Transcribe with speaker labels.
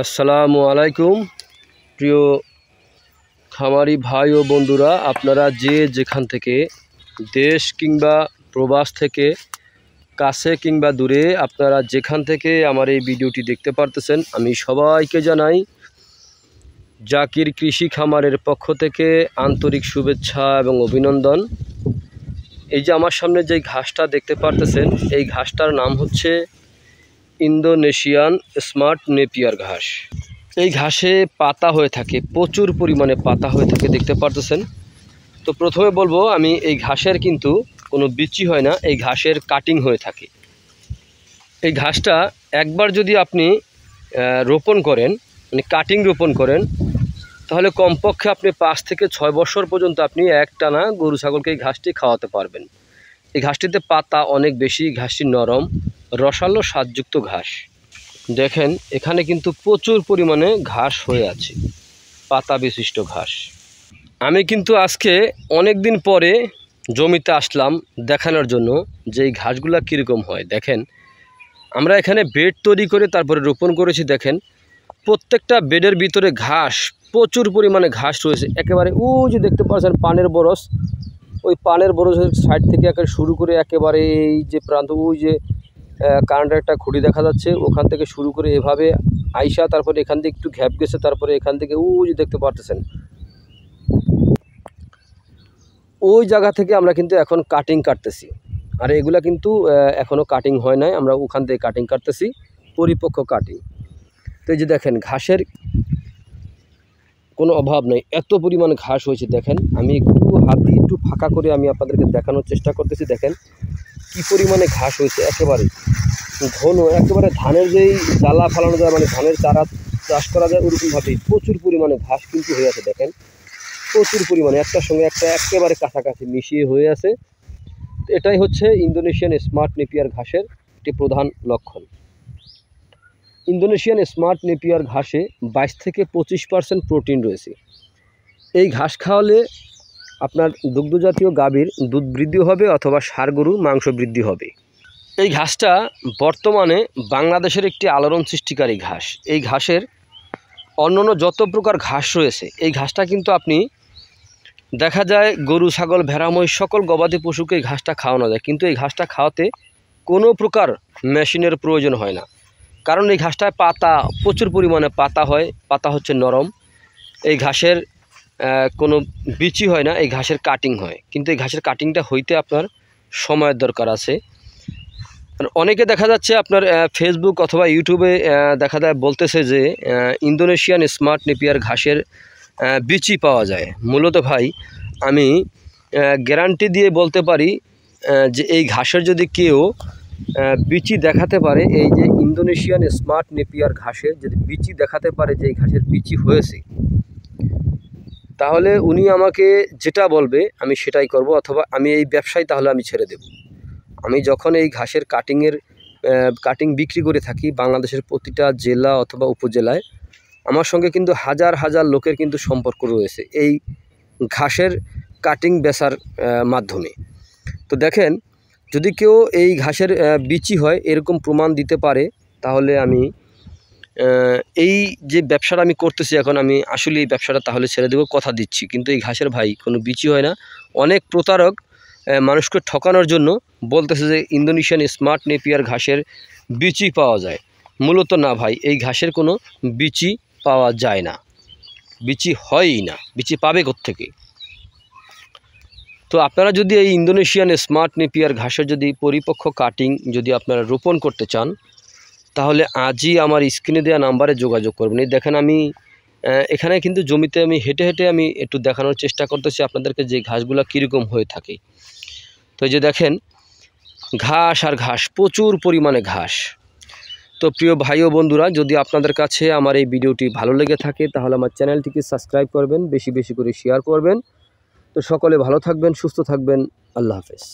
Speaker 1: আসসালামু আলাইকুম প্রিয় খামারি ভাই ও বন্ধুরা, আপনারা যে যেখান থেকে দেশ কিংবা প্রবাস থেকে কাছে কিংবা দূরে আপনারা যেখান থেকে আমার এই ভিডিওটি দেখতে পারতেছেন, আমি সবাইকে জানাই জাকির কৃষি খামারের পক্ষ থেকে আন্তরিক শুভেচ্ছা এবং অভিনন্দন। এই যে আমার সামনে যে ঘাসটা দেখতে পারতেছেন, এই ঘাসটার নাম হচ্ছে ইন্দোনেশিয়ান স্মার্ট নেপিয়ার ঘাস। এই ঘাসে পাতা হয়ে থাকে, প্রচুর পরিমাণে পাতা হয়ে থাকে, দেখতে পারতেছেন। তো প্রথমে বলবো, আমি এই ঘাসের কিন্তু কোনো বিচি হয় না, এই ঘাসের কাটিং হয়ে থাকে। এই ঘাসটা একবার যদি আপনি রোপণ করেন, মানে কাটিং রোপণ করেন, তাহলে কমপক্ষে আপনি 5 থেকে 6 বছর পর্যন্ত আপনি একটানা গরু ছাগলকে এই ঘাসটি খাওয়াতে পারবেন। এই ঘাসটিতে পাতা অনেক বেশি, ঘাসটি নরম, রসালো স্বাদযুক্ত ঘাস। দেখেন এখানে কিন্তু প্রচুর পরিমাণে ঘাস হয়ে আছে, পাতা বিশিষ্ট ঘাস। আমি কিন্তু আজকে অনেক দিন পরে জমিতে আসলাম দেখানোর জন্য যে এই ঘাসগুলা কীরকম হয়। দেখেন আমরা এখানে বেড তৈরি করে তারপরে রোপণ করেছি। দেখেন প্রত্যেকটা বেডের ভিতরে ঘাস, প্রচুর পরিমাণে ঘাস রয়েছে। একেবারে ওই যে দেখতে পাচ্ছেন পানের বরস, ওই পানের বরসের সাইড থেকে একেবারে শুরু করে একেবারে এই যে প্রান্ত, ওই যে কারেন্টের একটা খুঁটি দেখা যাচ্ছে, ওখান থেকে শুরু করে এভাবে আইসা তারপরে এখান থেকে একটু ঘ্যাপ গেছে, তারপরে এখান থেকে ওই যে দেখতে পারতেছেন ওই জায়গা থেকে আমরা কিন্তু এখন কাটিং কাটতেছি। আর এগুলা কিন্তু এখনও কাটিং হয় নাই, আমরা ওখান থেকে কাটিং কাটতেছি, পরিপক্ক কাটিং। তো এই যে দেখেন ঘাসের কোনো অভাব নেই, এত পরিমাণ ঘাস হয়েছে। দেখেন আমি একটু হাত দিয়ে একটু ফাঁকা করে আমি আপনাদেরকে দেখানোর চেষ্টা করতেছি। দেখেন কি পরিমাণে ঘাস হয়েছে, একেবারে ঘন, একেবারে ধানের যেই জ্বালা ফালানো যায়, মানে ধানের চারা চাষ করা যায় ওরকমভাবেই প্রচুর পরিমাণে ঘাস কিন্তু হয়ে আছে। দেখেন প্রচুর পরিমাণে, একটার সঙ্গে একটা একেবারে কাছাকাছি মিশিয়ে হয়ে আছে। এটাই হচ্ছে ইন্দোনেশিয়ান স্মার্ট নেপিয়ার ঘাসের একটি প্রধান লক্ষণ। ইন্দোনেশিয়ান স্মার্ট নেপিয়ার ঘাসে 22 থেকে 25% প্রোটিন রয়েছে। এই ঘাস খাওয়ালে আপনার দুগ্ধজাতীয় গাভীর দুধ বৃদ্ধি হবে অথবা ষাঁড় গরুর মাংস বৃদ্ধি হবে। এই ঘাসটা বর্তমানে বাংলাদেশের একটি আলোড়ন সৃষ্টিকারী ঘাস। এই ঘাসের অন্যান্য যত প্রকার ঘাস রয়েছে, এই ঘাসটা কিন্তু আপনি দেখা যায় গরু ছাগল ভেড়া মহিষ সকল গবাদি পশুকে এই ঘাসটা খাওয়ানো যায়, কিন্তু এই ঘাসটা খাওয়াতে কোনো প্রকার মেশিনের প্রয়োজন হয় না। কারণ এই ঘাসটায় পাতা, প্রচুর পরিমাণে পাতা হয়, পাতা হচ্ছে নরম। এই ঘাসের কোনো বিচি হয় না, এই ঘাসের কাটিং হয়, কিন্তু এই ঘাসের কাটিংটা হইতে আপনার সময়ের দরকার আছে। অনেকে দেখা যাচ্ছে আপনার ফেসবুক অথবা ইউটিউবে দেখা যায় বলতেছে যে ইন্দোনেশিয়ান স্মার্ট নেপিয়ার ঘাসের বিচি পাওয়া যায়। মূলত ভাই আমি গ্যারান্টি দিয়ে বলতে পারি যে এই ঘাসের যদি কেউ বিচি দেখাতে পারে, এই যে ইন্দোনেশিয়ান স্মার্ট নেপিয়ার ঘাসের যদি বিচি দেখাতে পারে যে এই ঘাসের বিচি হয়েছে, তাহলে উনি আমাকে যেটা বলবে আমি সেটাই করব, অথবা আমি এই ব্যবসায় তাহলে আমি ছেড়ে দেব। আমি যখন এই ঘাসের কাটিং বিক্রি করে থাকি বাংলাদেশের প্রতিটা জেলা অথবা উপজেলায়, আমার সঙ্গে কিন্তু হাজার হাজার লোকের কিন্তু সম্পর্ক রয়েছে এই ঘাসের কাটিং বেচার মাধ্যমে। তো দেখেন যদি কেউ এই ঘাসের বিচি হয় এরকম প্রমাণ দিতে পারে, তাহলে আমি এই যে ব্যবসাটা আমি করতেছি এখন, আমি আসলে এই ব্যবসাটা তাহলে ছেড়ে দেবো, কথা দিচ্ছি। কিন্তু এই ঘাসের ভাই কোনো বিচি হয় না। অনেক প্রতারক মানুষকে ঠকানোর জন্য বলতেছে যে ইন্দোনেশিয়ান স্মার্ট নেপিয়ার ঘাসের বিচি পাওয়া যায়। মূলত না ভাই, এই ঘাসের কোনো বিচি পাওয়া যায় না, বিচি হয়ই না, বিচি পাবে কোত্থেকে? তো আপনারা যদি এই ইন্দোনেশিয়ান স্মার্ট নেপিয়ার ঘাসের যদি পরিপক্ক কাটিং যদি আপনারা রোপণ করতে চান, তাহলে আজই আমার স্ক্রিনে দেওয়া নাম্বারে যোগাযোগ করবেন। এই দেখেন আমি এখানে কিন্তু জমিতে আমি হেঁটে হেঁটে আমি একটু দেখানোর চেষ্টা করতেছি আপনাদেরকে যে ঘাসগুলো কীরকম হয়ে থাকে। তো এই যে দেখেন ঘাস আর ঘাস, প্রচুর পরিমাণে ঘাস। তো প্রিয় ভাই ও বন্ধুরা, যদি আপনাদের কাছে আমার এই ভিডিওটি ভালো লেগে থাকে তাহলে আমার চ্যানেলটিকে সাবস্ক্রাইব করবেন, বেশি বেশি করে শেয়ার করবেন। তো সকলে ভালো থাকবেন, সুস্থ থাকবেন, আল্লাহ হাফেজ।